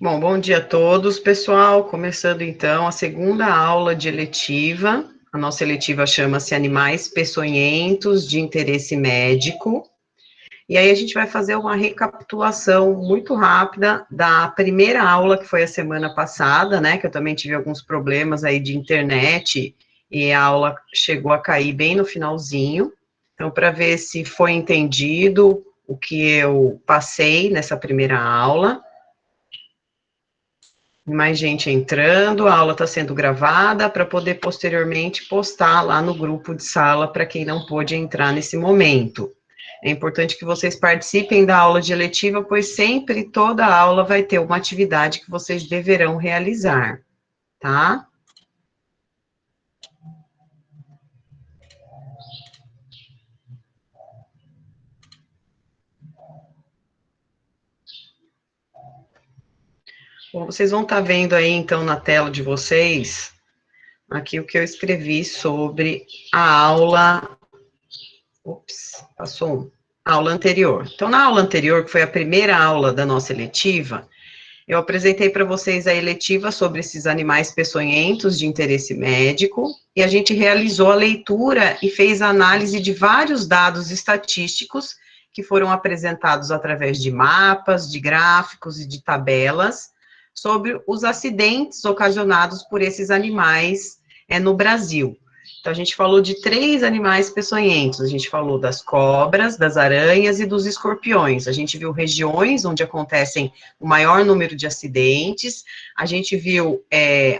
Bom, bom dia a todos, pessoal. Começando então a segunda aula de eletiva. A nossa eletiva chama-se Animais Peçonhentos de Interesse Médico. E aí a gente vai fazer uma recapitulação muito rápida da primeira aula, que foi a semana passada, né? Que eu também tive alguns problemas aí de internet e a aula chegou a cair bem no finalzinho. Então, para ver se foi entendido o que eu passei nessa primeira aula. Mais gente entrando, a aula está sendo gravada para poder posteriormente postar lá no grupo de sala para quem não pôde entrar nesse momento. É importante que vocês participem da aula de eletiva, pois sempre toda aula vai ter uma atividade que vocês deverão realizar, tá? Bom, vocês vão estar vendo aí, então, na tela de vocês, aqui o que eu escrevi sobre a aula. Ops, passou um. A aula anterior. Então, na aula anterior, que foi a primeira aula da nossa eletiva, eu apresentei para vocês a eletiva sobre esses animais peçonhentos de interesse médico, e a gente realizou a leitura e fez a análise de vários dados estatísticos que foram apresentados através de mapas, de gráficos e de tabelas sobre os acidentes ocasionados por esses animais no Brasil. Então, a gente falou de 3 animais peçonhentos, a gente falou das cobras, das aranhas e dos escorpiões. A gente viu regiões onde acontecem o maior número de acidentes, a gente viu,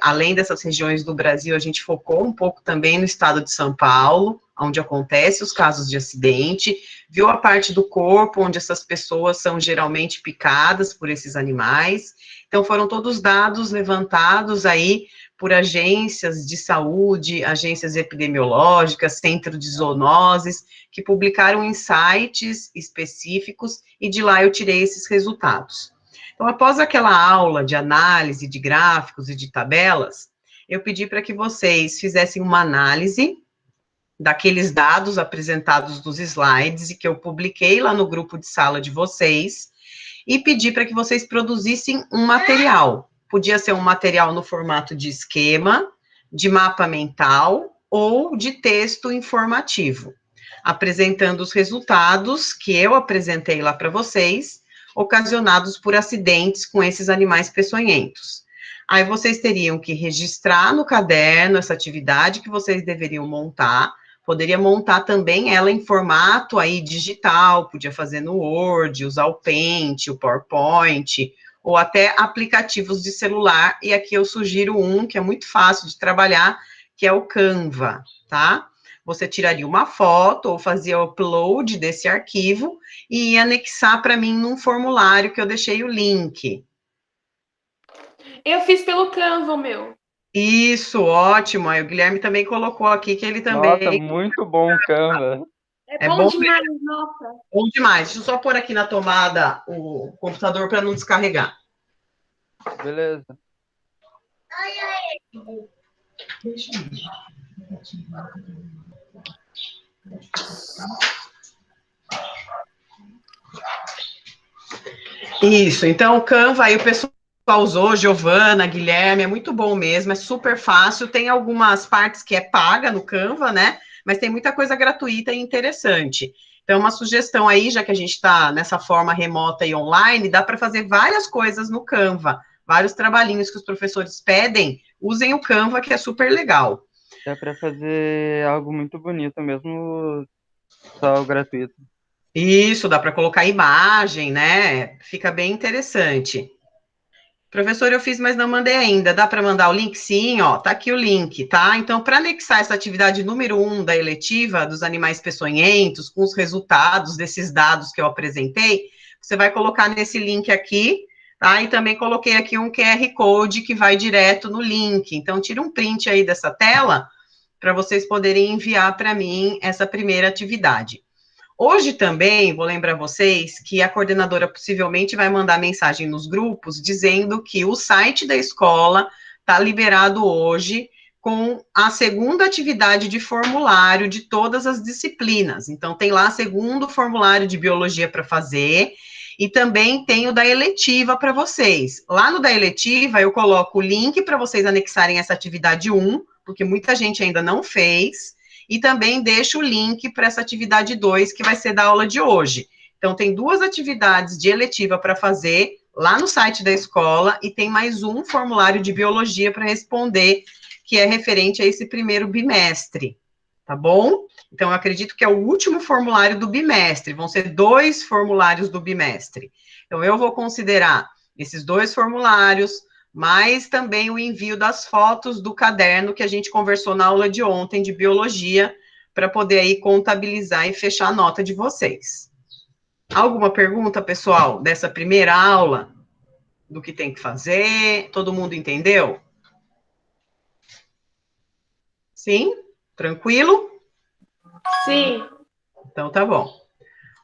além dessas regiões do Brasil, a gente focou um pouco também no estado de São Paulo, onde acontecem os casos de acidente, viu a parte do corpo onde essas pessoas são geralmente picadas por esses animais. Então, foram todos dados levantados aí por agências de saúde, agências epidemiológicas, centro de zoonoses, que publicaram insights específicos, e de lá eu tirei esses resultados. Então, após aquela aula de análise de gráficos e de tabelas, eu pedi para que vocês fizessem uma análise daqueles dados apresentados nos slides, e que eu publiquei lá no grupo de sala de vocês, e pedi para que vocês produzissem um material. Podia ser um material no formato de esquema, de mapa mental ou de texto informativo, apresentando os resultados que eu apresentei lá para vocês, ocasionados por acidentes com esses animais peçonhentos. Aí vocês teriam que registrar no caderno essa atividade que vocês deveriam montar. Poderia montar também ela em formato aí digital, podia fazer no Word, usar o Paint, o PowerPoint, ou até aplicativos de celular, e aqui eu sugiro um que é muito fácil de trabalhar, que é o Canva, tá? Você tiraria uma foto ou fazia o upload desse arquivo e ia anexar para mim num formulário que eu deixei o link. Eu fiz pelo Canva, meu. Isso, ótimo. Aí o Guilherme também colocou aqui que ele também... Nossa, muito bom o Canva. É bom demais, nossa. Bom demais. Deixa eu só pôr aqui na tomada o computador para não descarregar. Beleza. Deixa eu ver. Isso, então o Canva aí o pessoal usou, Giovana, Guilherme, é muito bom mesmo, é super fácil, tem algumas partes que é paga no Canva, né, mas tem muita coisa gratuita e interessante. Então, uma sugestão aí, já que a gente está nessa forma remota e online, dá para fazer várias coisas no Canva, vários trabalhinhos que os professores pedem, usem o Canva, que é super legal. Dá para fazer algo muito bonito mesmo, só gratuito. Isso, dá para colocar imagem, né? Fica bem interessante. Professor, eu fiz, mas não mandei ainda. Dá para mandar o link? Sim, ó, tá aqui o link, tá? Então, para anexar essa atividade número 1 da eletiva dos animais peçonhentos, com os resultados desses dados que eu apresentei, você vai colocar nesse link aqui, tá? E também coloquei aqui um QR Code que vai direto no link. Então, tira um print aí dessa tela para vocês poderem enviar para mim essa primeira atividade. Hoje também, vou lembrar vocês que a coordenadora possivelmente vai mandar mensagem nos grupos dizendo que o site da escola está liberado hoje com a segunda atividade de formulário de todas as disciplinas. Então, tem lá segundo formulário de biologia para fazer, E também tem o da eletiva para vocês. Lá no da eletiva, eu coloco o link para vocês anexarem essa atividade 1, porque muita gente ainda não fez, e também deixo o link para essa atividade 2, que vai ser da aula de hoje. Então, tem 2 atividades de eletiva para fazer lá no site da escola, e tem mais um formulário de biologia para responder, que é referente a esse primeiro bimestre, tá bom? Então, eu acredito que é o último formulário do bimestre, vão ser 2 formulários do bimestre. Então, eu vou considerar esses 2 formulários, mas também o envio das fotos do caderno que a gente conversou na aula de ontem de biologia, para poder aí contabilizar e fechar a nota de vocês. Alguma pergunta, pessoal, dessa primeira aula? Do que tem que fazer? Todo mundo entendeu? Sim? Tranquilo? Sim. Então, tá bom.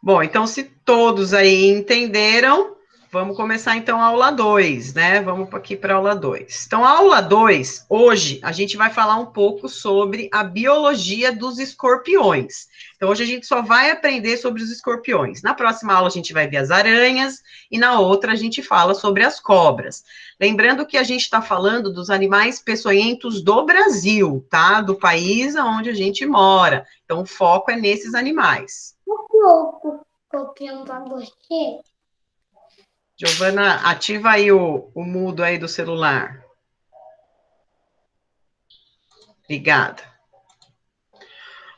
Bom, então, se todos aí entenderam, vamos começar, então, a aula 2, né? Vamos aqui para a aula 2. Então, a aula 2, hoje, a gente vai falar um pouco sobre a biologia dos escorpiões. Então, hoje a gente só vai aprender sobre os escorpiões. Na próxima aula, a gente vai ver as aranhas, e na outra, a gente fala sobre as cobras. Lembrando que a gente está falando dos animais peçonhentos do Brasil, tá? Do país onde a gente mora. Então, o foco é nesses animais. Copiando pra você. Giovana, ativa aí o mudo aí do celular. Obrigada.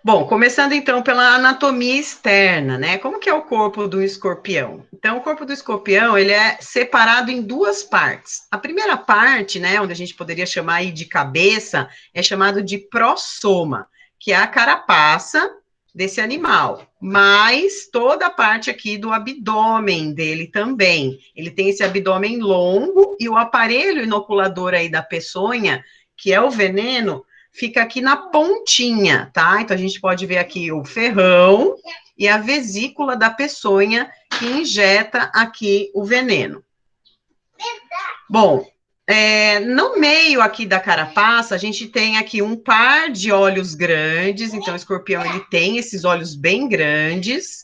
Bom, começando então pela anatomia externa, né? Como que é o corpo do escorpião? Então, o corpo do escorpião, ele é separado em 2 partes. A primeira parte, né, onde a gente poderia chamar aí de cabeça, é chamado de prossoma, que é a carapaça desse animal, mas toda a parte aqui do abdômen dele também. Ele tem esse abdômen longo e o aparelho inoculador aí da peçonha, que é o veneno, fica aqui na pontinha, tá? Então, a gente pode ver aqui o ferrão e a vesícula da peçonha que injeta aqui o veneno. Bom, no meio aqui da carapaça, a gente tem aqui um par de olhos grandes, então o escorpião, ele tem esses olhos bem grandes,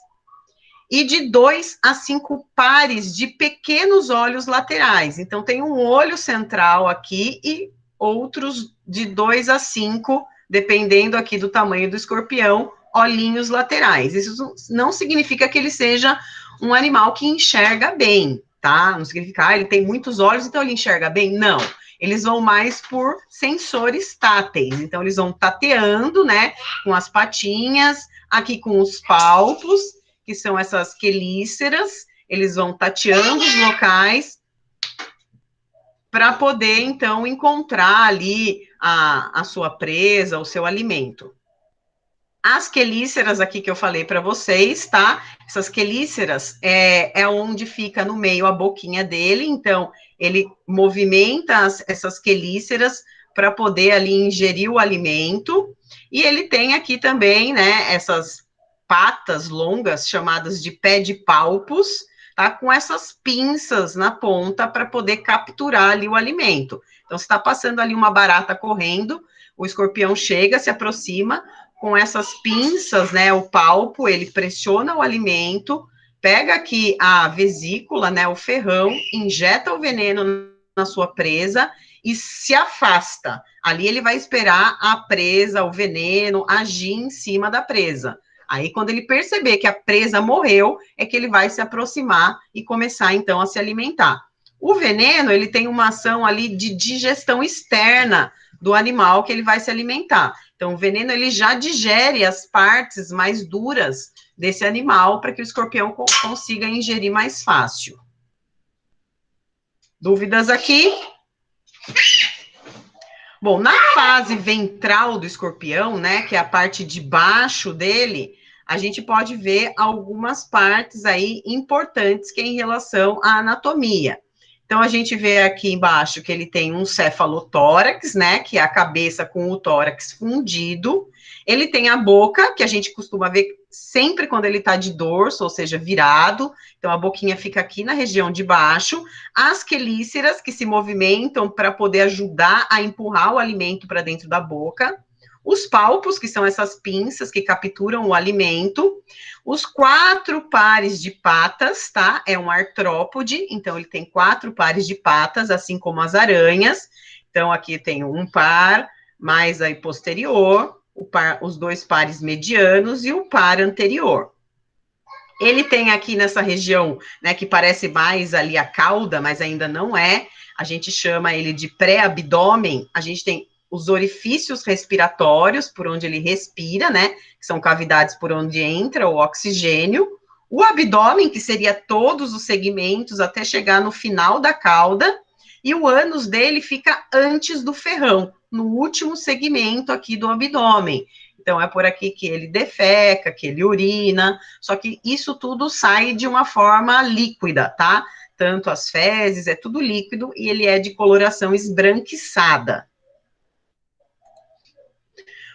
e de 2 a 5 pares de pequenos olhos laterais. Então, tem um olho central aqui e outros de 2 a 5, dependendo aqui do tamanho do escorpião, olhinhos laterais. Isso não significa que ele seja um animal que enxerga bem, tá? Não significa, ele tem muitos olhos, então ele enxerga bem. Não. Eles vão mais por sensores táteis. Então, eles vão tateando, né, com as patinhas, aqui com os pálpos, que são essas quelíceras, eles vão tateando os locais para poder, então, encontrar ali a sua presa, o seu alimento. As quelíceras aqui que eu falei para vocês, tá? Essas quelíceras é onde fica no meio a boquinha dele, então, ele movimenta essas quelíceras para poder ali ingerir o alimento, e ele tem aqui também, né, essas patas longas, chamadas de pé de palpos, tá? Com essas pinças na ponta para poder capturar ali o alimento. Então, se está passando ali uma barata correndo, o escorpião chega, se aproxima, com essas pinças, né, o palpo, ele pressiona o alimento, pega aqui a vesícula, né, o ferrão, injeta o veneno na sua presa e se afasta. Ali ele vai esperar a presa, o veneno, agir em cima da presa. Aí, quando ele perceber que a presa morreu, é que ele vai se aproximar e começar, então, a se alimentar. O veneno, ele tem uma ação ali de digestão externa do animal que ele vai se alimentar. Então, o veneno, ele já digere as partes mais duras desse animal para que o escorpião consiga ingerir mais fácil. Dúvidas aqui? Bom, na fase ventral do escorpião, né, que é a parte de baixo dele, a gente pode ver algumas partes aí importantes que é em relação à anatomia. Então, a gente vê aqui embaixo que ele tem um cefalotórax, né, que é a cabeça com o tórax fundido. Ele tem a boca, que a gente costuma ver sempre quando ele está de dorso, ou seja, virado. Então, a boquinha fica aqui na região de baixo. As quelíceras, que se movimentam para poder ajudar a empurrar o alimento para dentro da boca. os palpos, que são essas pinças que capturam o alimento, os 4 pares de patas, tá? É um artrópode, então ele tem 4 pares de patas, assim como as aranhas. Então, aqui tem um par, mais aí posterior, os 2 pares medianos e o par anterior. Ele tem aqui nessa região, né, que parece mais ali a cauda, mas ainda não é, a gente chama ele de pré-abdômen, a gente tem os orifícios respiratórios, por onde ele respira, né, que são cavidades por onde entra o oxigênio, o abdômen, que seria todos os segmentos até chegar no final da cauda, e o ânus dele fica antes do ferrão, no último segmento aqui do abdômen. Então, é por aqui que ele defeca, que ele urina, só que isso tudo sai de uma forma líquida, tá? Tanto as fezes, é tudo líquido, e ele é de coloração esbranquiçada.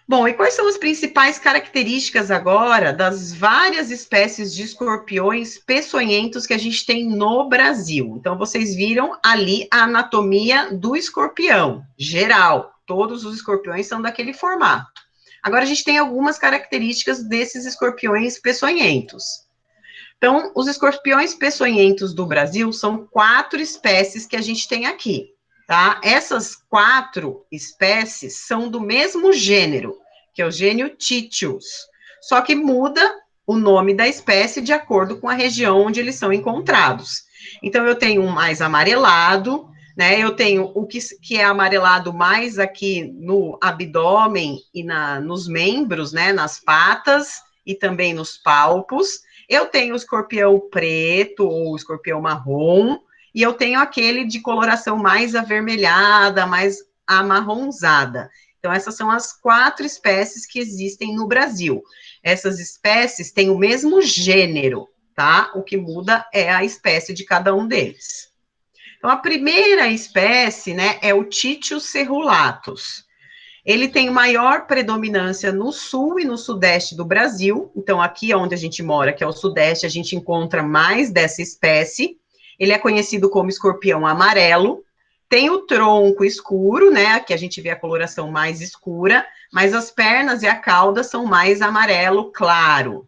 Bom, e quais são as principais características agora das várias espécies de escorpiões peçonhentos que a gente tem no Brasil? Então, vocês viram ali a anatomia do escorpião, geral. Todos os escorpiões são daquele formato. Agora, a gente tem algumas características desses escorpiões peçonhentos. Então, os escorpiões peçonhentos do Brasil são 4 espécies que a gente tem aqui, tá? Essas 4 espécies são do mesmo gênero, que é o gênero Titius, só que muda o nome da espécie de acordo com a região onde eles são encontrados. Então, eu tenho um mais amarelado, né? Eu tenho o que é amarelado mais aqui no abdômen e nos membros, né? Nas patas e também nos palpos. Eu tenho o escorpião preto ou escorpião marrom, e eu tenho aquele de coloração mais avermelhada, mais amarronzada. Então, essas são as 4 espécies que existem no Brasil. Essas espécies têm o mesmo gênero, tá? O que muda é a espécie de cada um deles. Então, a primeira espécie, né, é o Titius cerulatus. Ele tem maior predominância no sul e no sudeste do Brasil. Então, aqui onde a gente mora, que é o sudeste, a gente encontra mais dessa espécie. Ele é conhecido como escorpião amarelo. Tem o tronco escuro, né? Aqui a gente vê a coloração mais escura, mas as pernas e a cauda são mais amarelo claro.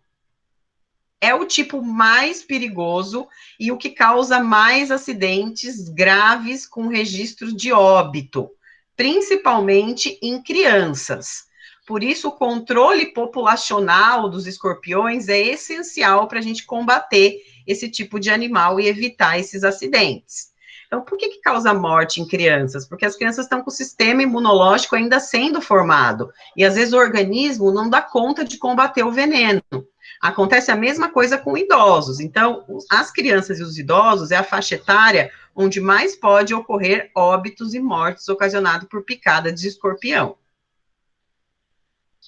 É o tipo mais perigoso e o que causa mais acidentes graves com registro de óbito, principalmente em crianças. Por isso, o controle populacional dos escorpiões é essencial para a gente combater esse tipo de animal e evitar esses acidentes. Então, por que causa morte em crianças? Porque as crianças estão com o sistema imunológico ainda sendo formado, e às vezes o organismo não dá conta de combater o veneno. Acontece a mesma coisa com idosos. Então, as crianças e os idosos é a faixa etária onde mais pode ocorrer óbitos e mortes ocasionados por picada de escorpião.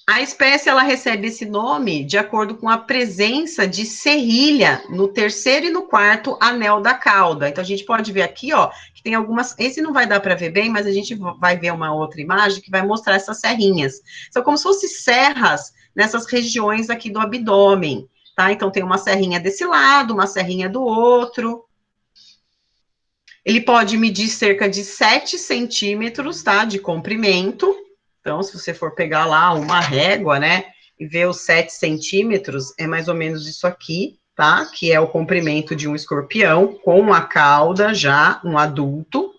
A espécie, ela recebe esse nome de acordo com a presença de serrilha no 3º e no 4º anel da cauda. Então, a gente pode ver aqui, ó, que tem algumas... Esse não vai dar para ver bem, mas a gente vai ver uma outra imagem que vai mostrar essas serrinhas. São como se fossem serras nessas regiões aqui do abdômen, tá? Então, tem uma serrinha desse lado, uma serrinha do outro. Ele pode medir cerca de 7 centímetros, tá? De comprimento. Então, se você for pegar lá uma régua, né, e ver os 7 centímetros, é mais ou menos isso aqui, tá? Que é o comprimento de um escorpião, com a cauda já, um adulto.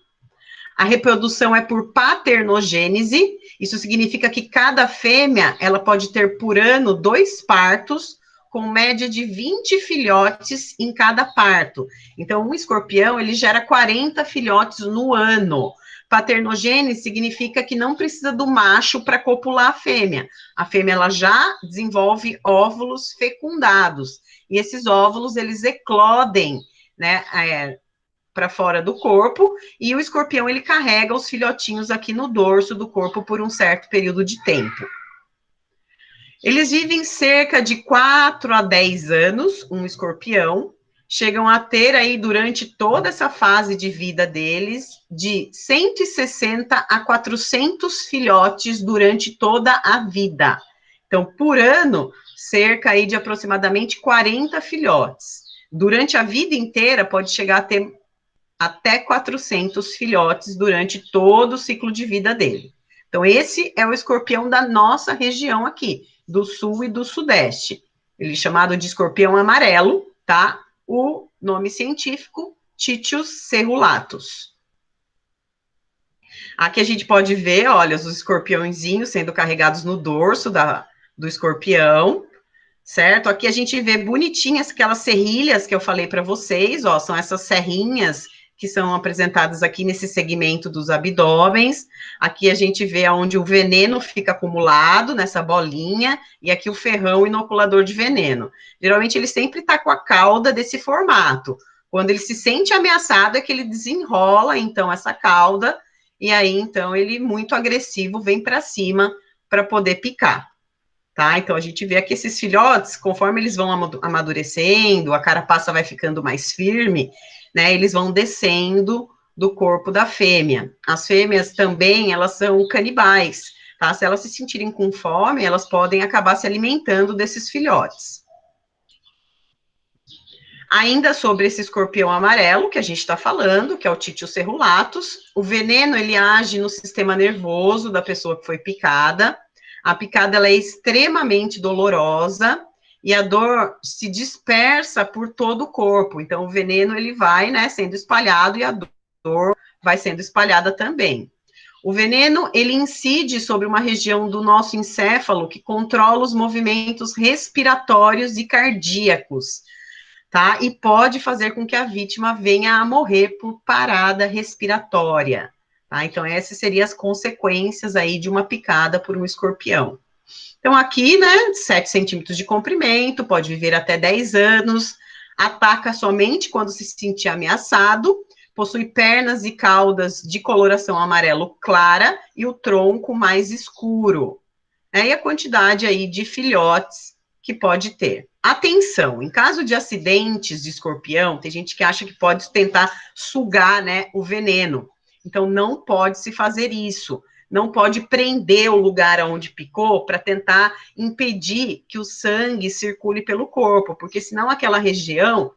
A reprodução é por paternogênese, isso significa que cada fêmea, ela pode ter por ano 2 partos, com média de 20 filhotes em cada parto. Então, um escorpião, ele gera 40 filhotes no ano. Paternogênese significa que não precisa do macho para copular a fêmea. A fêmea, ela já desenvolve óvulos fecundados. E esses óvulos, eles eclodem, né, para fora do corpo, e o escorpião, ele carrega os filhotinhos aqui no dorso do corpo por um certo período de tempo. Eles vivem cerca de 4 a 10 anos, um escorpião, chegam a ter aí, durante toda essa fase de vida deles, de 160 a 400 filhotes durante toda a vida. Então, por ano, cerca aí de aproximadamente 40 filhotes. Durante a vida inteira, pode chegar a ter até 400 filhotes durante todo o ciclo de vida dele. Então, esse é o escorpião da nossa região aqui, do sul e do sudeste. Ele é chamado de escorpião amarelo, tá? O nome científico, Titius cerulatus. Aqui a gente pode ver, olha, os escorpiõezinhos sendo carregados no dorso do escorpião, certo? Aqui a gente vê bonitinhas aquelas serrilhas que eu falei para vocês, ó, são essas serrinhas que são apresentadas aqui nesse segmento dos abdômenes. Aqui a gente vê onde o veneno fica acumulado nessa bolinha, e aqui o ferrão inoculador de veneno. Geralmente ele sempre está com a cauda desse formato. Quando ele se sente ameaçado é que ele desenrola, então, essa cauda, e aí, então, ele, muito agressivo, vem para cima para poder picar. Tá? Então, a gente vê aqui esses filhotes, conforme eles vão amadurecendo, a carapaça vai ficando mais firme, né, eles vão descendo do corpo da fêmea. As fêmeas também, elas são canibais, tá? Se elas se sentirem com fome, elas podem acabar se alimentando desses filhotes. Ainda sobre esse escorpião amarelo, que a gente está falando, que é o Titius cerulatus, o veneno, ele age no sistema nervoso da pessoa que foi picada. A picada, ela é extremamente dolorosa, e a dor se dispersa por todo o corpo. Então, o veneno, ele vai, né, sendo espalhado, e a dor vai sendo espalhada também. O veneno, ele incide sobre uma região do nosso encéfalo que controla os movimentos respiratórios e cardíacos, tá? E pode fazer com que a vítima venha a morrer por parada respiratória, tá? Então, essas seriam as consequências aí de uma picada por um escorpião. Então, aqui, né, 7 centímetros de comprimento, pode viver até 10 anos, ataca somente quando se sentir ameaçado, possui pernas e caudas de coloração amarelo clara e o tronco mais escuro. E a quantidade aí de filhotes que pode ter. Atenção, em caso de acidentes de escorpião, tem gente que acha que pode tentar sugar, né, o veneno. Então, não pode se fazer isso. Não pode prender o lugar onde picou para tentar impedir que o sangue circule pelo corpo, porque senão aquela região,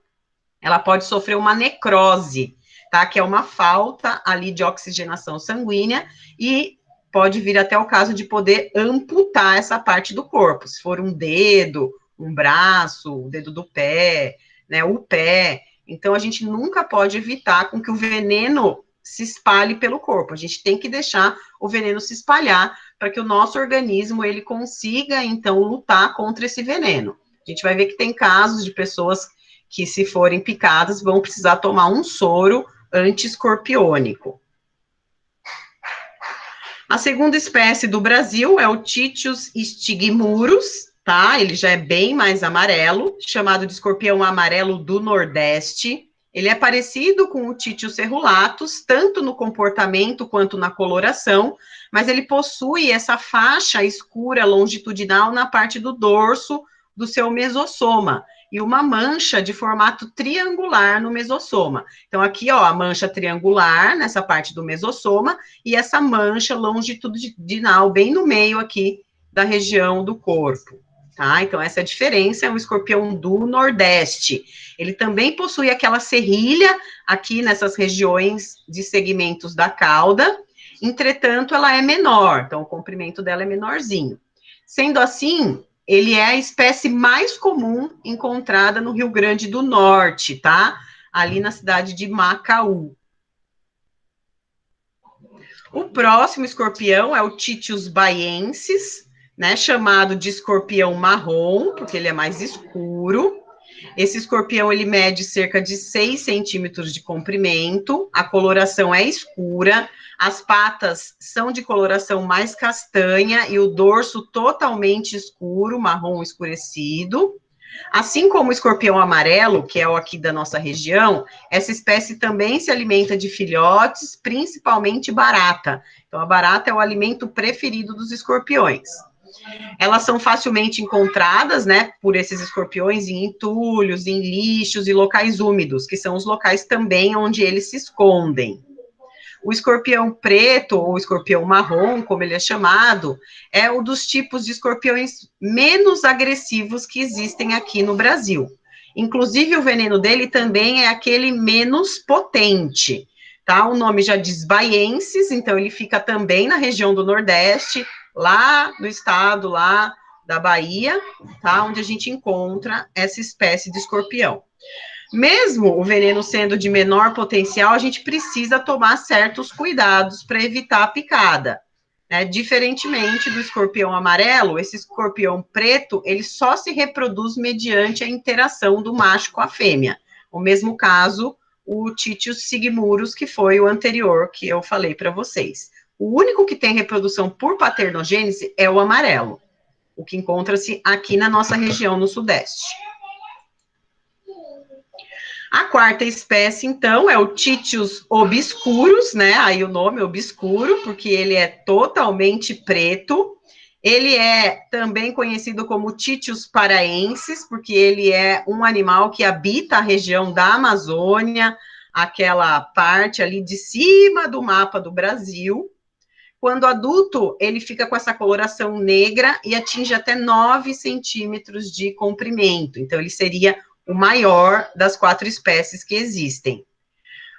ela pode sofrer uma necrose, tá? Que é uma falta ali de oxigenação sanguínea e pode vir até o caso de poder amputar essa parte do corpo, se for um dedo, um braço, o dedo do pé, né, o pé. Então, a gente nunca pode evitar com que o veneno se espalhe pelo corpo. A gente tem que deixar o veneno se espalhar para que o nosso organismo, ele consiga, então, lutar contra esse veneno. A gente vai ver que tem casos de pessoas que, se forem picadas, vão precisar tomar um soro anti-escorpiônico. A segunda espécie do Brasil é o Titius stigmurus, tá? Ele já é bem mais amarelo, chamado de escorpião amarelo do Nordeste. Ele é parecido com o Titius cerulatus, tanto no comportamento quanto na coloração, mas ele possui essa faixa escura longitudinal na parte do dorso do seu mesossoma, e uma mancha de formato triangular no mesossoma. Então, aqui, ó, a mancha triangular nessa parte do mesossoma, e essa mancha longitudinal bem no meio aqui da região do corpo. Tá? Então, essa é a diferença, é um escorpião do Nordeste. Ele também possui aquela serrilha aqui nessas regiões de segmentos da cauda, entretanto, ela é menor, então o comprimento dela é menorzinho. Sendo assim, ele é a espécie mais comum encontrada no Rio Grande do Norte, tá? Ali na cidade de Macaú. O próximo escorpião é o Titius baiensis, né, chamado de escorpião marrom, porque ele é mais escuro. Esse escorpião, ele mede cerca de 6 centímetros de comprimento, a coloração é escura, as patas são de coloração mais castanha e o dorso totalmente escuro, marrom escurecido. Assim como o escorpião amarelo, que é o aqui da nossa região, essa espécie também se alimenta de filhotes, principalmente barata. Então, a barata é o alimento preferido dos escorpiões. Elas são facilmente encontradas, né, por esses escorpiões em entulhos, em lixos e locais úmidos, que são os locais também onde eles se escondem. O escorpião preto, ou escorpião marrom, como ele é chamado, é um dos tipos de escorpiões menos agressivos que existem aqui no Brasil. Inclusive, o veneno dele também é aquele menos potente. tá? O nome já diz baiensis, então ele fica também na região do Nordeste, lá do estado, lá da Bahia, tá? Onde a gente encontra essa espécie de escorpião. Mesmo o veneno sendo de menor potencial, a gente precisa tomar certos cuidados para evitar a picada, né? Diferentemente do escorpião amarelo, esse escorpião preto, ele só se reproduz mediante a interação do macho com a fêmea. O mesmo caso, o Titius sigmurus, que foi o anterior que eu falei para vocês. O único que tem reprodução por paternogênese é o amarelo, o que encontra-se aqui na nossa região no Sudeste. A quarta espécie, então, é o Titius obscurus, né? Aí o nome obscuro, porque ele é totalmente preto. Ele é também conhecido como Titius paraensis, porque ele é um animal que habita a região da Amazônia, aquela parte ali de cima do mapa do Brasil. Quando adulto, ele fica com essa coloração negra e atinge até 9 centímetros de comprimento. Então, ele seria o maior das 4 espécies que existem.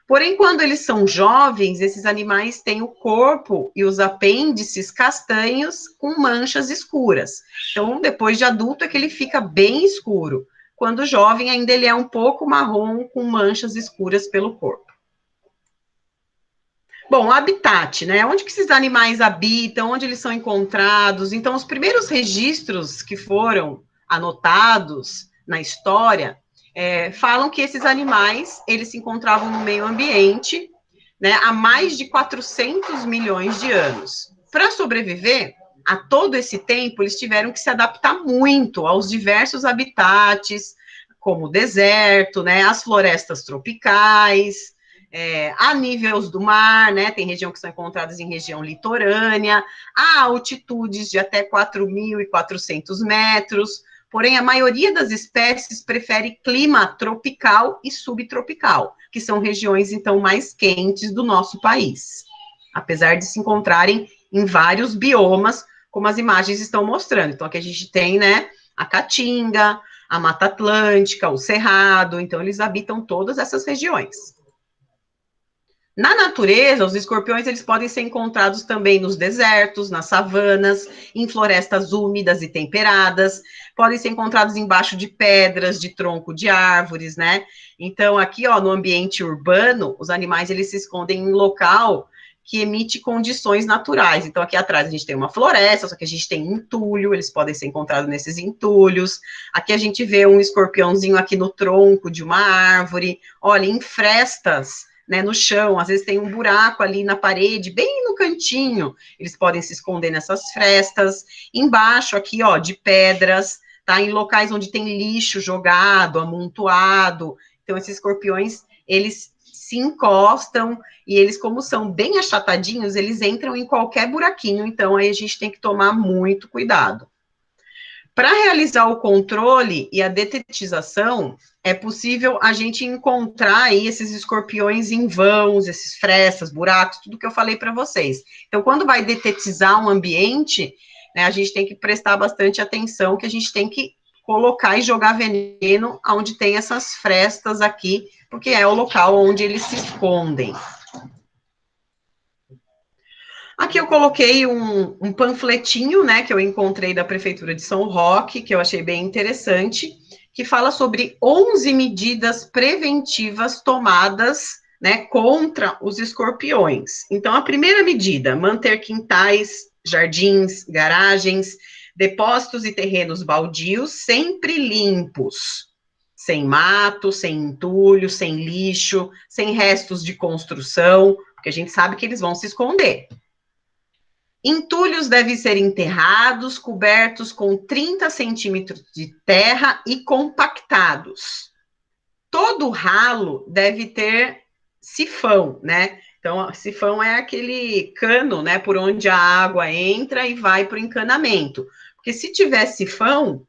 Porém, quando eles são jovens, esses animais têm o corpo e os apêndices castanhos com manchas escuras. Então, depois de adulto é que ele fica bem escuro. Quando jovem, ainda ele é um pouco marrom com manchas escuras pelo corpo. Bom, o habitat, né? Onde que esses animais habitam, onde eles são encontrados? Então, os primeiros registros que foram anotados na história falam que esses animais, eles se encontravam no meio ambiente, né, há mais de 400 milhões de anos. Para sobreviver a todo esse tempo, eles tiveram que se adaptar muito aos diversos habitats, como o deserto, né, as florestas tropicais, a níveis do mar, né, tem região que são encontradas em região litorânea, a altitudes de até 4.400 metros, porém a maioria das espécies prefere clima tropical e subtropical, que são regiões, então, mais quentes do nosso país, apesar de se encontrarem em vários biomas, como as imagens estão mostrando. Então, aqui a gente tem, né, a Caatinga, a Mata Atlântica, o Cerrado, então eles habitam todas essas regiões. Na natureza, os escorpiões, eles podem ser encontrados também nos desertos, nas savanas, em florestas úmidas e temperadas, podem ser encontrados embaixo de pedras, de tronco de árvores, né? Então, aqui, ó, no ambiente urbano, os animais, eles se escondem em local que emite condições naturais. Então, aqui atrás a gente tem uma floresta, só que a gente tem entulho, eles podem ser encontrados nesses entulhos. Aqui a gente vê um escorpiãozinho aqui no tronco de uma árvore. Olha, em frestas, né, no chão, às vezes tem um buraco ali na parede, bem no cantinho, eles podem se esconder nessas frestas, embaixo aqui, ó, de pedras, tá, em locais onde tem lixo jogado, amontoado, então esses escorpiões, eles se encostam, e eles, como são bem achatadinhos, eles entram em qualquer buraquinho, então aí a gente tem que tomar muito cuidado. Para realizar o controle e a detetização, é possível a gente encontrar aí esses escorpiões em vãos, esses frestas, buracos, tudo que eu falei para vocês. Então, quando vai detetizar um ambiente, né, a gente tem que prestar bastante atenção, que a gente tem que colocar e jogar veneno onde tem essas frestas aqui, porque é o local onde eles se escondem. Aqui eu coloquei um panfletinho, né, que eu encontrei da Prefeitura de São Roque, que eu achei bem interessante, que fala sobre 11 medidas preventivas tomadas, né, contra os escorpiões. Então, a primeira medida, manter quintais, jardins, garagens, depósitos e terrenos baldios sempre limpos, sem mato, sem entulho, sem lixo, sem restos de construção, porque a gente sabe que eles vão se esconder. Entulhos devem ser enterrados, cobertos com 30 centímetros de terra e compactados. Todo ralo deve ter sifão, né? Então, sifão é aquele cano, né, por onde a água entra e vai para o encanamento. Porque se tiver sifão,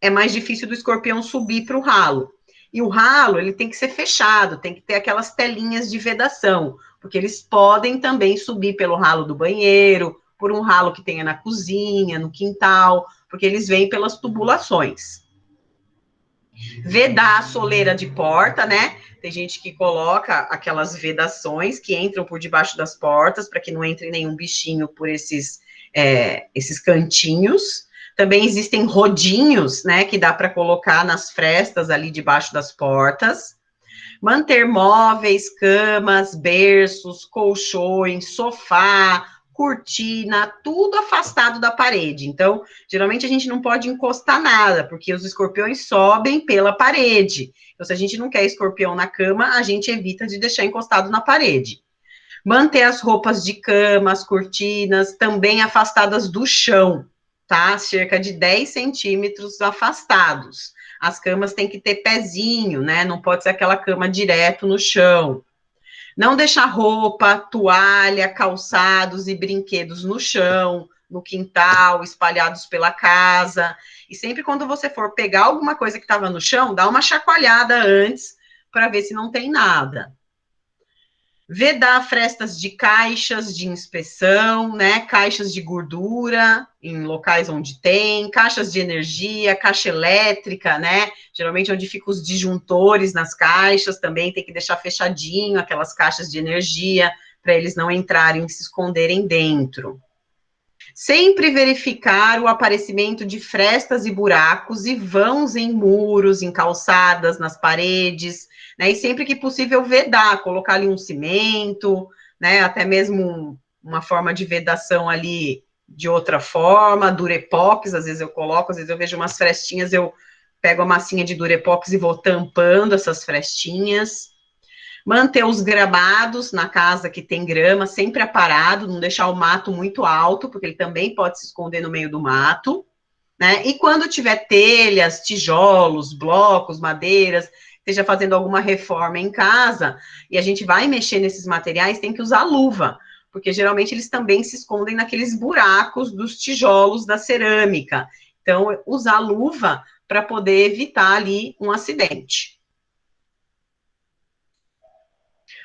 é mais difícil do escorpião subir para o ralo. E o ralo, ele tem que ser fechado, tem que ter aquelas telinhas de vedação, porque eles podem também subir pelo ralo do banheiro, por um ralo que tenha na cozinha, no quintal, porque eles vêm pelas tubulações. Vedar a soleira de porta, né? Tem gente que coloca aquelas vedações que entram por debaixo das portas, para que não entre nenhum bichinho por esses cantinhos. Também existem rodinhos, né, que dá para colocar nas frestas ali debaixo das portas. Manter móveis, camas, berços, colchões, sofá, cortina, tudo afastado da parede. Então, geralmente a gente não pode encostar nada, porque os escorpiões sobem pela parede. Então, se a gente não quer escorpião na cama, a gente evita de deixar encostado na parede. Manter as roupas de cama, as cortinas, também afastadas do chão, tá? Cerca de 10 centímetros afastados. As camas têm que ter pezinho, né? Não pode ser aquela cama direto no chão. Não deixar roupa, toalha, calçados e brinquedos no chão, no quintal, espalhados pela casa. E sempre quando você for pegar alguma coisa que estava no chão, dá uma chacoalhada antes para ver se não tem nada. Vedar frestas de caixas de inspeção, né, caixas de gordura em locais onde tem, caixas de energia, caixa elétrica, né, geralmente onde ficam os disjuntores nas caixas, também tem que deixar fechadinho aquelas caixas de energia, para eles não entrarem e se esconderem dentro. Sempre verificar o aparecimento de frestas e buracos e vãos em muros, em calçadas, nas paredes, né, e sempre que possível vedar, colocar ali um cimento, né, até mesmo uma forma de vedação ali de outra forma, durepox, às vezes eu coloco, às vezes eu vejo umas frestinhas, eu pego a massinha de durepox e vou tampando essas frestinhas. Manter os gramados na casa que tem grama sempre aparado, não deixar o mato muito alto, porque ele também pode se esconder no meio do mato, né? E quando tiver telhas, tijolos, blocos, madeiras, esteja fazendo alguma reforma em casa, e a gente vai mexer nesses materiais, tem que usar luva, porque geralmente eles também se escondem naqueles buracos dos tijolos da cerâmica. Então, usar luva para poder evitar ali um acidente.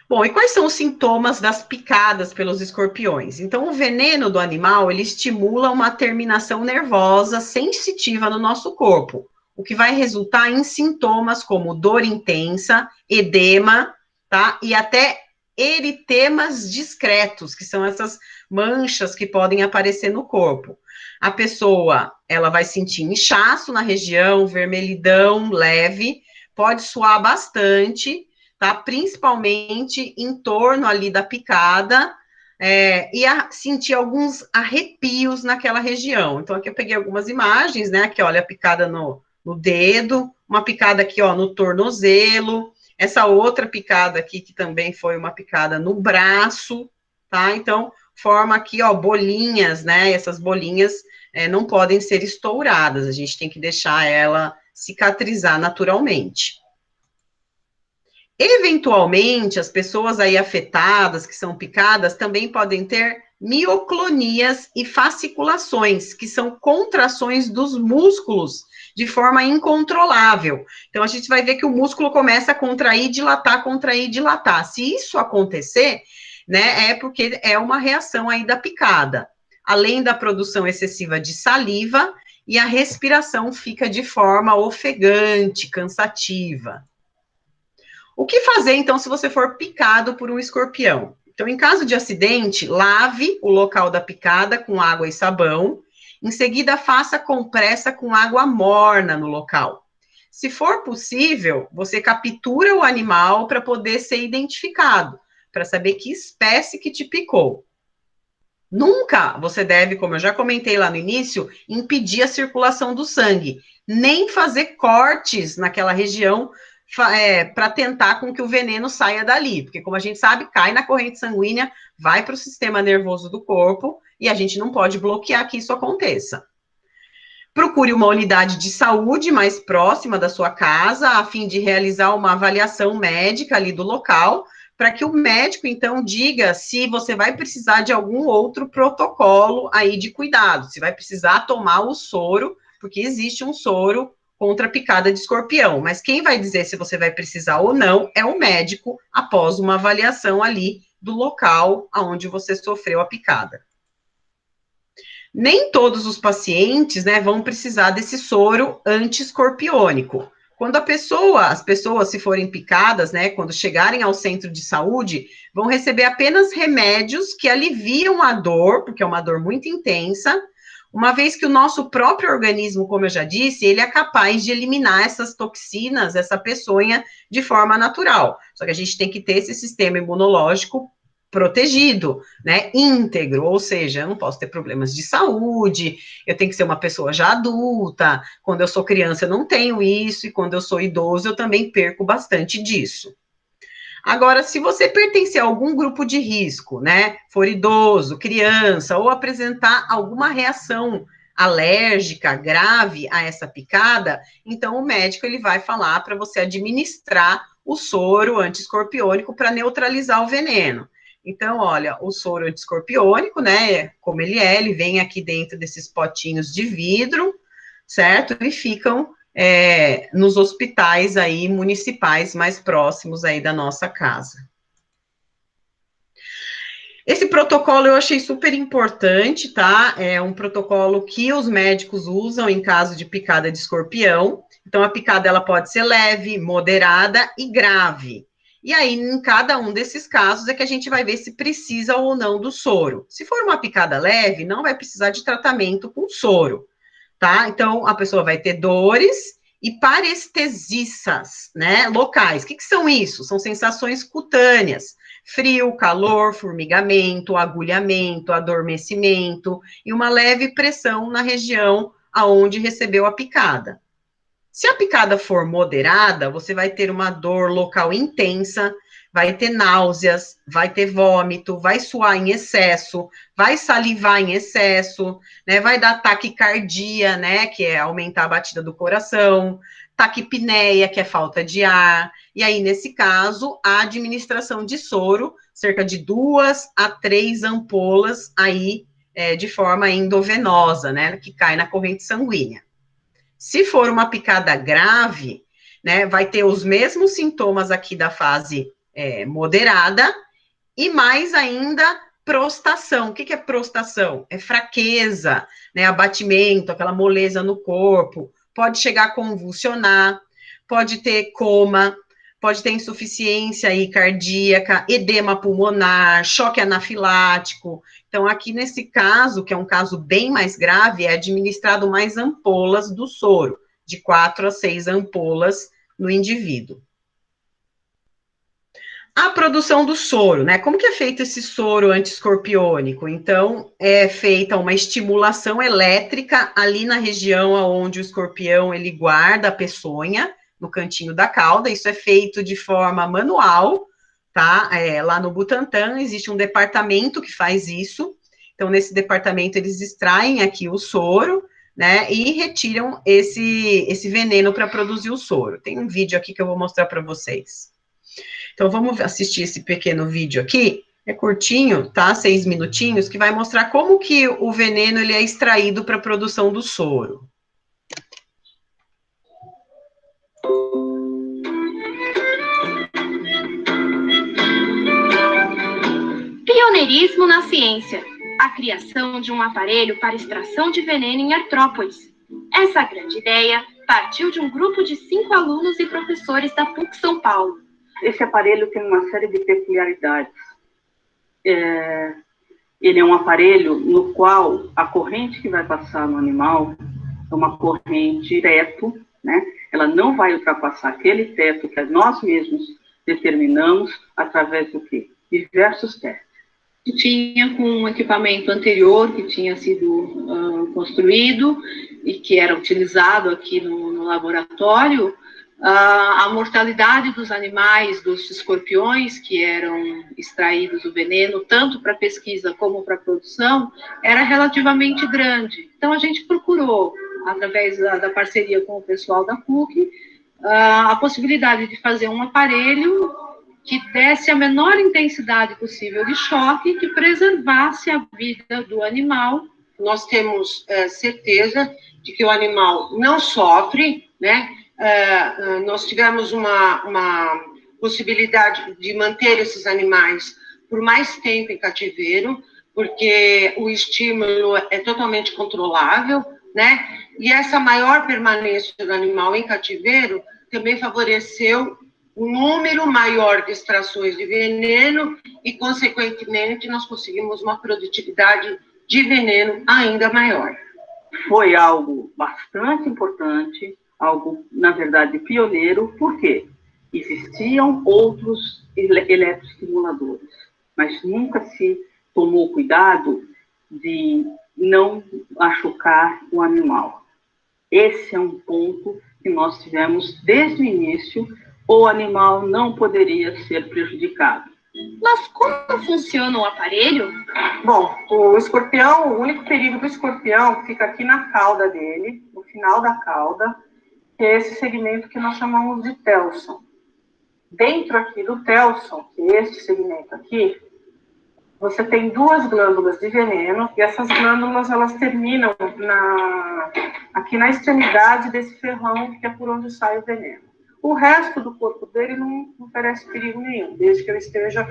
Bom, e quais são os sintomas das picadas pelos escorpiões? Então, o veneno do animal, ele estimula uma terminação nervosa sensitiva no nosso corpo, o que vai resultar em sintomas como dor intensa, edema, tá? E até eritemas discretos, que são essas manchas que podem aparecer no corpo. A pessoa, ela vai sentir inchaço na região, vermelhidão leve, pode suar bastante, tá? Principalmente em torno ali da picada, e sentir alguns arrepios naquela região. Então, aqui eu peguei algumas imagens, né? Aqui, olha, a picada no dedo, uma picada aqui, ó, no tornozelo, essa outra picada aqui, que também foi uma picada no braço, tá? Então, forma aqui, ó, bolinhas, né? Essas bolinhas não podem ser estouradas, a gente tem que deixar ela cicatrizar naturalmente. Eventualmente, as pessoas aí afetadas, que são picadas, também podem ter mioclonias e fasciculações, que são contrações dos músculos de forma incontrolável. Então, a gente vai ver que o músculo começa a contrair, dilatar. Se isso acontecer, né, é porque é uma reação aí da picada. Além da produção excessiva de saliva, e a respiração fica de forma ofegante, cansativa. O que fazer, então, se você for picado por um escorpião? Então, em caso de acidente, lave o local da picada com água e sabão. Em seguida, faça compressa com água morna no local. Se for possível, você captura o animal para poder ser identificado, para saber que espécie que te picou. Nunca você deve, como eu já comentei lá no início, impedir a circulação do sangue, nem fazer cortes naquela região para tentar com que o veneno saia dali, porque como a gente sabe, cai na corrente sanguínea, vai para o sistema nervoso do corpo, e a gente não pode bloquear que isso aconteça. Procure uma unidade de saúde mais próxima da sua casa, a fim de realizar uma avaliação médica ali do local, para que o médico, então, diga se você vai precisar de algum outro protocolo aí de cuidado, se vai precisar tomar o soro, porque existe um soro contra a picada de escorpião, mas quem vai dizer se você vai precisar ou não é o médico, após uma avaliação ali do local onde você sofreu a picada. Nem todos os pacientes, né, vão precisar desse soro anti-escorpiônico, Quando as pessoas, se forem picadas, né, quando chegarem ao centro de saúde, vão receber apenas remédios que aliviam a dor, porque é uma dor muito intensa, uma vez que o nosso próprio organismo, como eu já disse, ele é capaz de eliminar essas toxinas, essa peçonha, de forma natural. Só que a gente tem que ter esse sistema imunológico protegido, né, íntegro, ou seja, eu não posso ter problemas de saúde, eu tenho que ser uma pessoa já adulta, quando eu sou criança eu não tenho isso, e quando eu sou idoso eu também perco bastante disso. Agora, se você pertencer a algum grupo de risco, né, for idoso, criança, ou apresentar alguma reação alérgica grave a essa picada, então o médico ele vai falar para você administrar o soro antiescorpiônico para neutralizar o veneno. Então, olha, o soro antiescorpiônico, né, como ele vem aqui dentro desses potinhos de vidro, certo? E ficam nos hospitais aí municipais mais próximos aí da nossa casa. Esse protocolo eu achei super importante, tá? É um protocolo que os médicos usam em caso de picada de escorpião. Então, a picada, ela pode ser leve, moderada e grave. E aí, em cada um desses casos, é que a gente vai ver se precisa ou não do soro. Se for uma picada leve, não vai precisar de tratamento com soro, tá? Então, a pessoa vai ter dores e parestesias, né, locais. O que são isso? São sensações cutâneas. Frio, calor, formigamento, agulhamento, adormecimento e uma leve pressão na região aonde recebeu a picada. Se a picada for moderada, você vai ter uma dor local intensa, vai ter náuseas, vai ter vômito, vai suar em excesso, vai salivar em excesso, né, vai dar taquicardia, né, que é aumentar a batida do coração, taquipneia, que é falta de ar, e aí, nesse caso, a administração de soro, cerca de 2 a 3 ampolas aí, de forma endovenosa, né, que cai na corrente sanguínea. Se for uma picada grave, né, vai ter os mesmos sintomas aqui da fase moderada, e mais ainda, prostração. O que é prostração? É fraqueza, né, abatimento, aquela moleza no corpo, pode chegar a convulsionar, pode ter coma, pode ter insuficiência aí cardíaca, edema pulmonar, choque anafilático. Então, aqui nesse caso, que é um caso bem mais grave, é administrado mais ampolas do soro, de 4 a 6 ampolas no indivíduo. A produção do soro, né? Como que é feito esse soro antiescorpiônico? Então, é feita uma estimulação elétrica ali na região onde o escorpião, ele guarda a peçonha, no cantinho da cauda. Isso é feito de forma manual, tá? Lá no Butantan existe um departamento que faz isso. Então, nesse departamento, eles extraem aqui o soro, né? E retiram esse veneno para produzir o soro. Tem um vídeo aqui que eu vou mostrar para vocês. Então, vamos assistir esse pequeno vídeo aqui, é curtinho, tá? 6 minutinhos, que vai mostrar como que o veneno, ele é extraído para a produção do soro. Pioneirismo na ciência. A criação de um aparelho para extração de veneno em artrópodes. Essa grande ideia partiu de um grupo de 5 alunos e professores da PUC São Paulo. Esse aparelho tem uma série de peculiaridades. Ele é um aparelho no qual a corrente que vai passar no animal é uma corrente teto, né? Ela não vai ultrapassar aquele teto que nós mesmos determinamos através do quê? Diversos testes. Tinha com um equipamento anterior que tinha sido construído e que era utilizado aqui no laboratório, a mortalidade dos animais, dos escorpiões que eram extraídos o veneno, tanto para pesquisa como para produção, era relativamente grande. Então, a gente procurou, através da parceria com o pessoal da PUC, a possibilidade de fazer um aparelho que desse a menor intensidade possível de choque, que preservasse a vida do animal. Nós temos certeza de que o animal não sofre, né? Nós tivemos uma possibilidade de manter esses animais por mais tempo em cativeiro, porque o estímulo é totalmente controlável, né? E essa maior permanência do animal em cativeiro também favoreceu um número maior de extrações de veneno e, consequentemente, nós conseguimos uma produtividade de veneno ainda maior. Foi algo bastante importante, algo, na verdade, pioneiro, porque existiam outros eletroestimuladores, mas nunca se tomou cuidado de não machucar o animal. Esse é um ponto que nós tivemos desde o início, o animal não poderia ser prejudicado. Mas como funciona o aparelho? Bom, o escorpião, o único perigo do escorpião fica aqui na cauda dele, no final da cauda, que é esse segmento que nós chamamos de telson. Dentro aqui do telson, que é este segmento aqui, você tem duas glândulas de veneno, e essas glândulas, elas terminam aqui na extremidade desse ferrão, que é por onde sai o veneno. O resto do corpo dele não oferece perigo nenhum, desde que eu esteja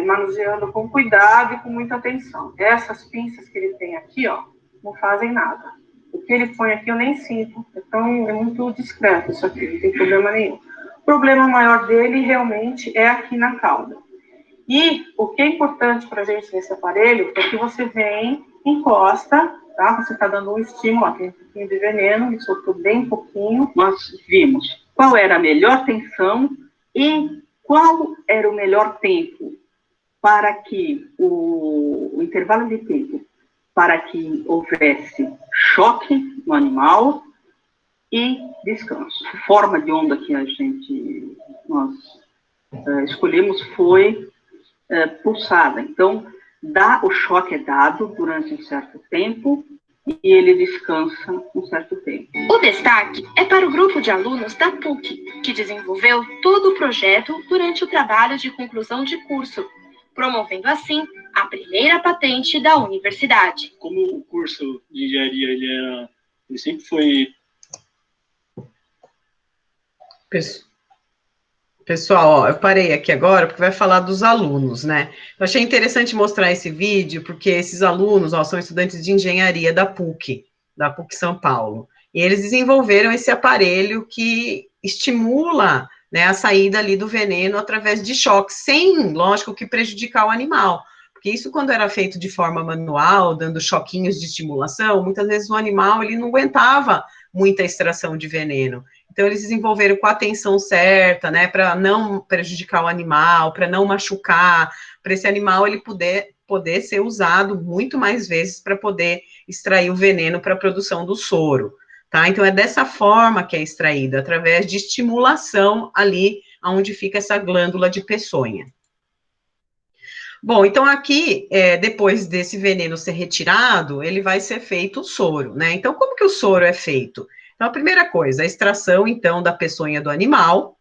manuseando com cuidado e com muita atenção. Essas pinças que ele tem aqui, ó, não fazem nada. O que ele põe aqui eu nem sinto, então é muito discreto isso aqui, não tem problema nenhum. O problema maior dele realmente é aqui na cauda. E o que é importante para a gente nesse aparelho é que você vem, encosta, tá? Você está dando um estímulo, ó, tem um pouquinho de veneno, ele soltou bem pouquinho. Nós vimos qual era a melhor tensão e qual era o melhor tempo para que o intervalo de tempo para que houvesse choque no animal e descanso. A forma de onda que nós escolhemos foi pulsada. Então, o choque é dado durante um certo tempo e ele descansa um certo tempo. O destaque é para o grupo de alunos da PUC, que desenvolveu todo o projeto durante o trabalho de conclusão de curso, promovendo assim a primeira patente da universidade. Como o curso de engenharia ele sempre foi... Pessoal, ó, eu parei aqui agora porque vai falar dos alunos, né? Eu achei interessante mostrar esse vídeo porque esses alunos, ó, são estudantes de engenharia da PUC São Paulo. E eles desenvolveram esse aparelho que estimula, né, a saída ali do veneno através de choque, sem, lógico, que prejudicar o animal. Porque isso, quando era feito de forma manual, dando choquinhos de estimulação, muitas vezes o animal ele não aguentava muita extração de veneno. Então, eles desenvolveram com a atenção certa, né, para não prejudicar o animal, para não machucar, para esse animal ele poder ser usado muito mais vezes para poder extrair o veneno para a produção do soro, tá? Então, é dessa forma que é extraído, através de estimulação ali, onde fica essa glândula de peçonha. Bom, então aqui, depois desse veneno ser retirado, ele vai ser feito o soro, né? Então, como que o soro é feito? Então, a primeira coisa, a extração, então, da peçonha do animal.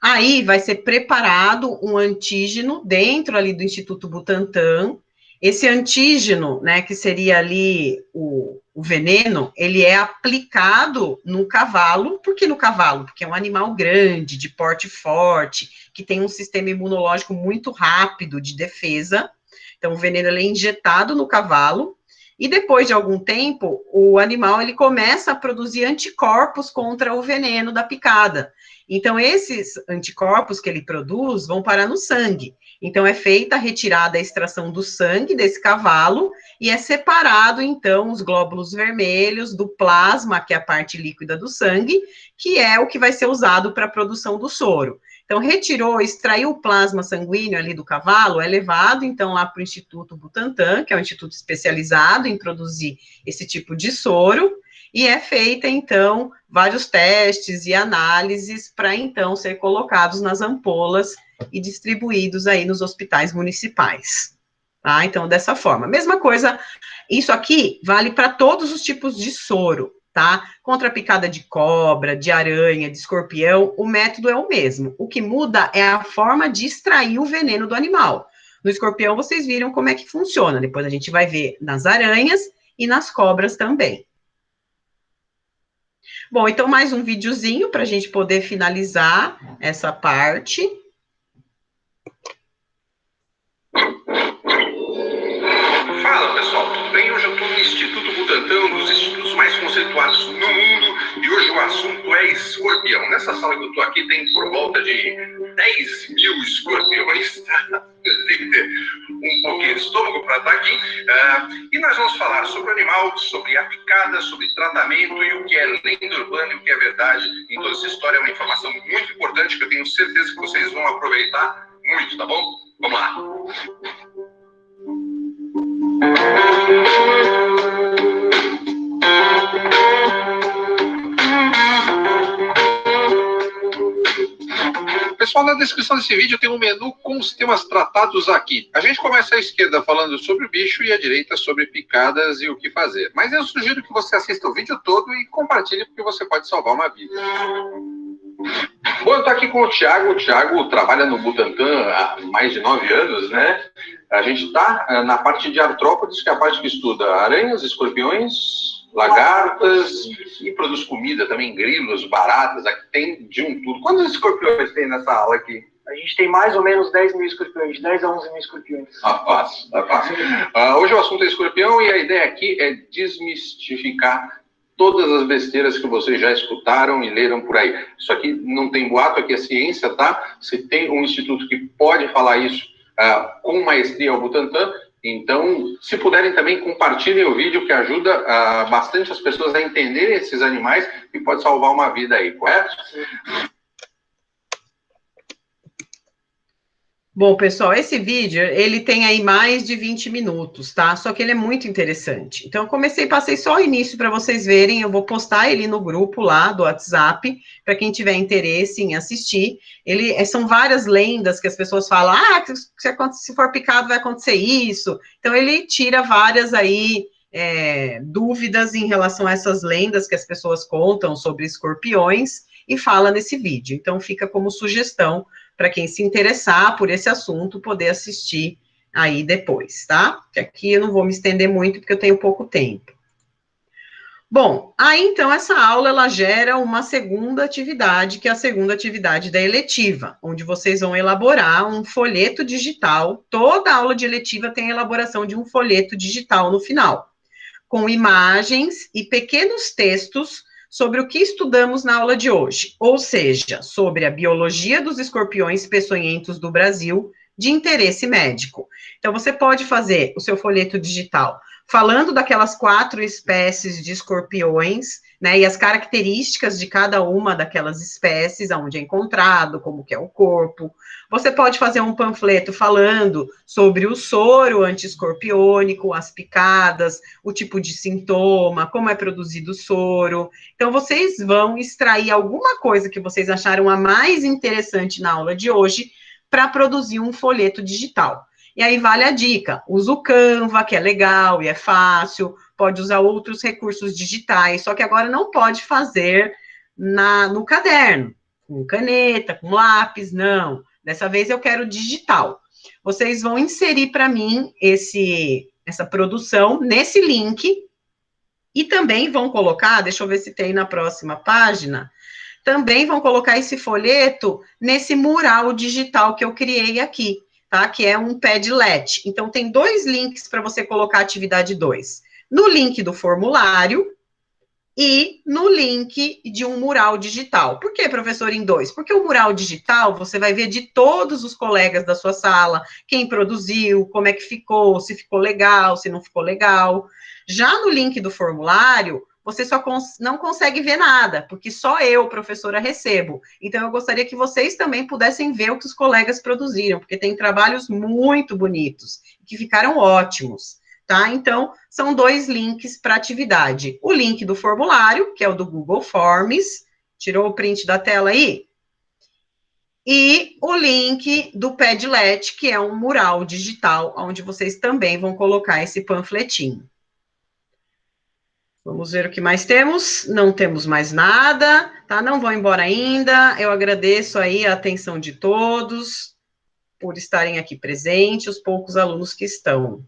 Aí, vai ser preparado um antígeno dentro ali do Instituto Butantan. Esse antígeno, né, que seria ali o veneno, ele é aplicado no cavalo. Por que no cavalo? Porque é um animal grande, de porte forte, que tem um sistema imunológico muito rápido de defesa. Então, o veneno ele é injetado no cavalo. E depois de algum tempo, o animal ele começa a produzir anticorpos contra o veneno da picada. Então, esses anticorpos que ele produz vão parar no sangue. Então, é feita a retirada, a extração do sangue desse cavalo e é separado, então, os glóbulos vermelhos do plasma, que é a parte líquida do sangue, que é o que vai ser usado para a produção do soro. Então, retirou, extraiu o plasma sanguíneo ali do cavalo, é levado, então, lá para o Instituto Butantan, que é um instituto especializado em produzir esse tipo de soro, e é feita, então, vários testes e análises para, então, ser colocados nas ampolas e distribuídos aí nos hospitais municipais. Tá? Então, dessa forma. Mesma coisa, isso aqui vale para todos os tipos de soro, tá? Contra a picada de cobra, de aranha, de escorpião, o método é o mesmo. O que muda é a forma de extrair o veneno do animal. No escorpião, vocês viram como é que funciona. Depois a gente vai ver nas aranhas e nas cobras também. Bom, então mais um videozinho para a gente poder finalizar essa parte. Fala, pessoal, tudo bem? Hoje eu estou no Instituto Butantan, um dos institutos mais conceituados no mundo, E hoje o assunto é escorpião. Nessa sala que eu estou aqui tem por volta de 10 mil escorpiões. Tem que ter um pouquinho de estômago para estar aqui. E nós vamos falar sobre o animal, sobre a picada, sobre tratamento e o que é lenda urbana e o que é verdade em toda essa história. É uma informação muito importante que eu tenho certeza que vocês vão aproveitar muito, tá bom? Vamos lá. Pessoal, na descrição desse vídeo tem um menu com os temas tratados aqui. A gente começa à esquerda falando sobre o bicho e à direita sobre picadas e o que fazer. Mas eu sugiro que você assista o vídeo todo e compartilhe, porque você pode salvar uma vida. Bom, eu estou aqui com o Thiago. O Thiago trabalha no Butantan há mais de 9 anos, né? A gente está na parte de artrópodes, que é a parte que estuda aranhas, escorpiões, lagartas e produz comida também, grilos, baratas, aqui tem de um tudo. Quantos escorpiões tem nessa aula aqui? A gente tem mais ou menos 10 mil escorpiões, 10 a 11 mil escorpiões. Fácil. Hoje o assunto é escorpião e a ideia aqui é desmistificar todas as besteiras que vocês já escutaram e leram por aí. Isso aqui não tem boato, aqui é ciência, tá? Se tem um instituto que pode falar isso com maestria ao Butantan, então, se puderem também, compartilhem o vídeo, que ajuda bastante as pessoas a entenderem esses animais e pode salvar uma vida aí, correto? Bom, pessoal, esse vídeo, ele tem aí mais de 20 minutos, tá? Só que ele é muito interessante. Então, eu passei só o início para vocês verem, eu vou postar ele no grupo lá do WhatsApp, para quem tiver interesse em assistir. São várias lendas que as pessoas falam, se for picado vai acontecer isso. Então, ele tira várias aí dúvidas em relação a essas lendas que as pessoas contam sobre escorpiões e fala nesse vídeo. Então, fica como sugestão para quem se interessar por esse assunto, poder assistir aí depois, tá? Porque aqui eu não vou me estender muito, porque eu tenho pouco tempo. Bom, aí então essa aula, ela gera uma segunda atividade, que é a segunda atividade da eletiva, onde vocês vão elaborar um folheto digital. Toda aula de eletiva tem a elaboração de um folheto digital no final, com imagens e pequenos textos sobre o que estudamos na aula de hoje, ou seja, sobre a biologia dos escorpiões peçonhentos do Brasil, de interesse médico. Então, você pode fazer o seu folheto digital falando daquelas 4 espécies de escorpiões, né, e as características de cada uma daquelas espécies, aonde é encontrado, como que é o corpo. Você pode fazer um panfleto falando sobre o soro antiescorpiônico, as picadas, o tipo de sintoma, como é produzido o soro. Então, vocês vão extrair alguma coisa que vocês acharam a mais interessante na aula de hoje para produzir um folheto digital. E aí vale a dica, usa o Canva, que é legal e é fácil, pode usar outros recursos digitais, só que agora não pode fazer no caderno, com caneta, com lápis, não. Dessa vez eu quero digital. Vocês vão inserir para mim essa produção nesse link e também vão colocar, deixa eu ver se tem na próxima página, também vão colocar esse folheto nesse mural digital que eu criei aqui, tá? Que é um Padlet. Então, tem 2 links para você colocar a atividade 2. No link do formulário e no link de um mural digital. Por que, professor, em 2? Porque o mural digital, você vai ver de todos os colegas da sua sala, quem produziu, como é que ficou, se ficou legal, se não ficou legal. Já no link do formulário, você só não consegue ver nada, porque só eu, professora, recebo. Então, eu gostaria que vocês também pudessem ver o que os colegas produziram, porque tem trabalhos muito bonitos, que ficaram ótimos, tá? Então, são 2 links para atividade. O link do formulário, que é o do Google Forms, tirou o print da tela aí? E o link do Padlet, que é um mural digital, onde vocês também vão colocar esse panfletinho. Vamos ver o que mais temos. Não temos mais nada, tá? Não vão embora ainda. Eu agradeço aí a atenção de todos por estarem aqui presentes, os poucos alunos que estão.